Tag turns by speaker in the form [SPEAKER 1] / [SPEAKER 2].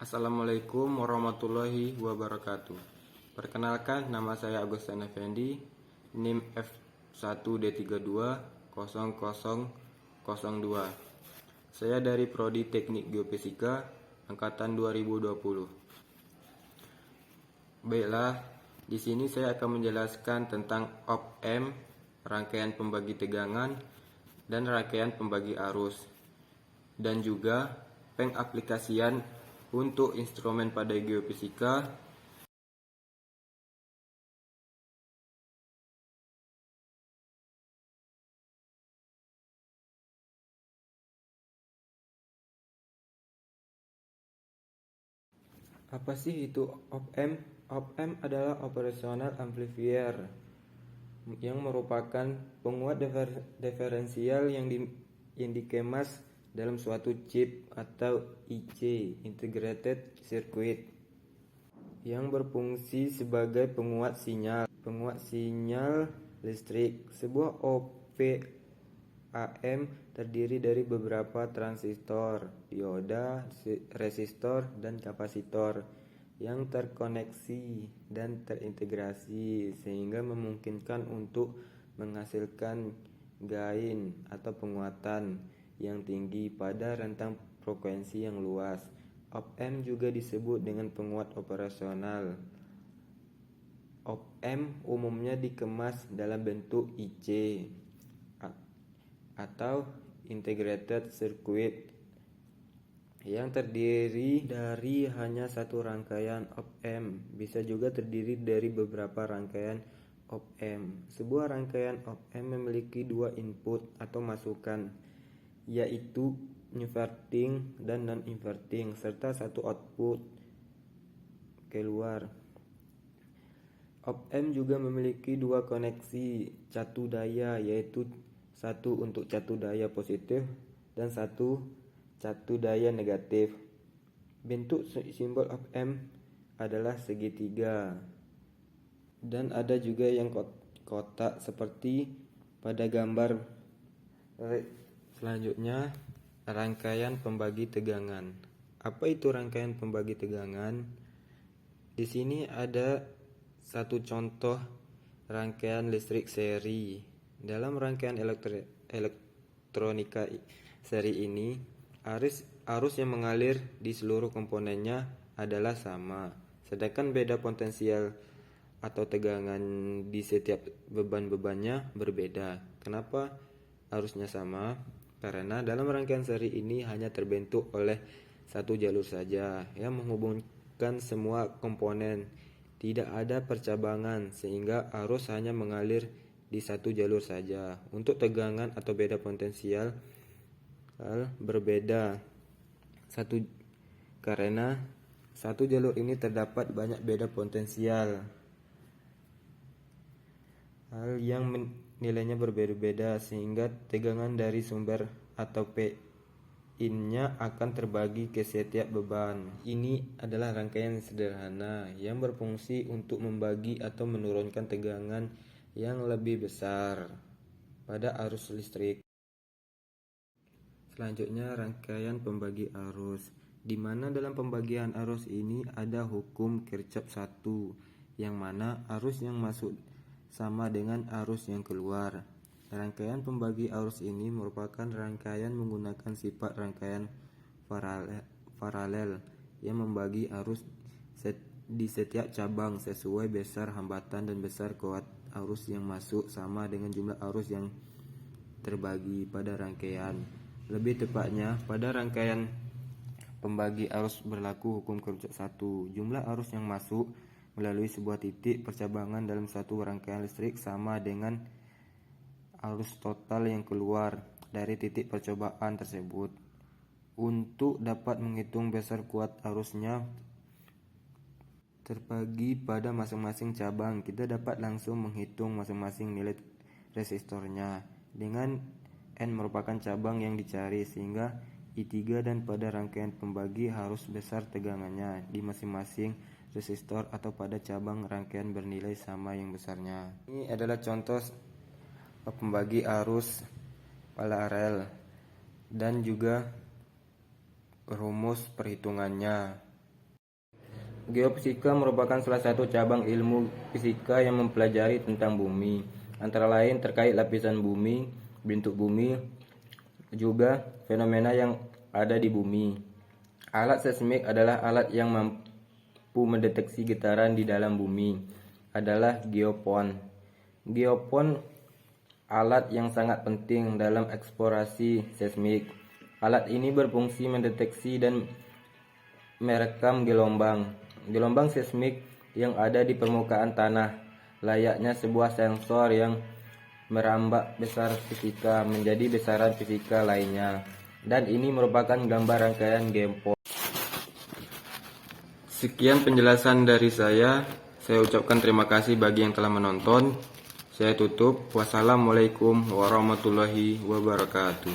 [SPEAKER 1] Assalamualaikum warahmatullahi wabarakatuh. Perkenalkan, nama saya Agustin Effendi, NIM F1D320002. Saya dari Prodi Teknik Geofisika angkatan 2020. Baiklah, di sini saya akan menjelaskan tentang op-amp, rangkaian pembagi tegangan dan rangkaian pembagi arus, dan juga pengaplikasian untuk instrumen pada geofisika. Apa sih itu op-amp? Op-amp adalah operational amplifier yang merupakan penguat diferensial yang dikemas dalam suatu chip atau IC (Integrated Circuit) yang berfungsi sebagai penguat sinyal listrik. Sebuah op-amp terdiri dari beberapa transistor, dioda, resistor, dan kapasitor yang terkoneksi dan terintegrasi sehingga memungkinkan untuk menghasilkan gain atau penguatan yang tinggi pada rentang frekuensi yang luas. Op-amp juga disebut dengan penguat operasional. Op-amp umumnya dikemas dalam bentuk IC atau Integrated Circuit yang terdiri dari hanya satu rangkaian op-amp. Bisa juga terdiri dari beberapa rangkaian op-amp. Sebuah rangkaian op-amp memiliki dua input atau masukan, yaitu inverting dan non-inverting, serta satu output keluar. Op-amp juga memiliki dua koneksi catu daya, yaitu satu untuk catu daya positif dan satu catu daya negatif. Bentuk simbol op-amp adalah segitiga, dan ada juga yang kotak seperti pada gambar. Selanjutnya, rangkaian pembagi tegangan. Apa itu rangkaian pembagi tegangan? Di sini ada satu contoh rangkaian listrik seri. Dalam rangkaian elektronika seri ini, arus yang mengalir di seluruh komponennya adalah sama, sedangkan beda potensial atau tegangan di setiap beban-bebannya berbeda. Kenapa arusnya sama? Karena dalam rangkaian seri ini hanya terbentuk oleh satu jalur saja yang menghubungkan semua komponen. Tidak ada percabangan sehingga arus hanya mengalir di satu jalur saja. Untuk tegangan atau beda potensial berbeda karena satu jalur ini terdapat banyak beda potensial yang nilainya berbeda-beda, sehingga tegangan dari sumber atau P-in-nya akan terbagi ke setiap beban. Ini adalah rangkaian sederhana yang berfungsi untuk membagi atau menurunkan tegangan yang lebih besar pada arus listrik. Selanjutnya, rangkaian pembagi arus, di mana dalam pembagian arus ini ada hukum Kirchhoff 1, yang mana arus yang masuk sama dengan arus yang keluar. Rangkaian pembagi arus ini merupakan rangkaian menggunakan sifat rangkaian paralel yang membagi arus di setiap cabang sesuai besar hambatan dan besar kuat arus yang masuk sama dengan jumlah arus yang terbagi pada rangkaian. Lebih tepatnya, pada rangkaian pembagi arus berlaku hukum Kirchhoff 1. Jumlah arus yang masuk melalui sebuah titik percabangan dalam satu rangkaian listrik sama dengan arus total yang keluar dari titik percobaan tersebut. Untuk dapat menghitung besar kuat arusnya terbagi pada masing-masing cabang, kita dapat langsung menghitung masing-masing nilai resistornya dengan N merupakan cabang yang dicari, sehingga I3 dan pada rangkaian pembagi harus besar tegangannya di masing-masing resistor atau pada cabang rangkaian bernilai sama yang besarnya. Ini adalah contoh pembagi arus paralel dan juga rumus perhitungannya. Geofisika merupakan salah satu cabang ilmu fisika yang mempelajari tentang bumi, antara lain terkait lapisan bumi, bentuk bumi, juga fenomena yang ada di bumi. Alat seismik adalah alat yang mampu mendeteksi getaran di dalam bumi, adalah geofon. Geofon alat yang sangat penting dalam eksplorasi seismik. Alat ini berfungsi mendeteksi dan merekam gelombang seismik yang ada di permukaan tanah, layaknya sebuah sensor yang merambah besar fisika menjadi besaran fisika lainnya, dan ini merupakan gambar rangkaian geofon. Sekian penjelasan dari saya ucapkan terima kasih bagi yang telah menonton. Saya tutup. Wassalamualaikum warahmatullahi wabarakatuh.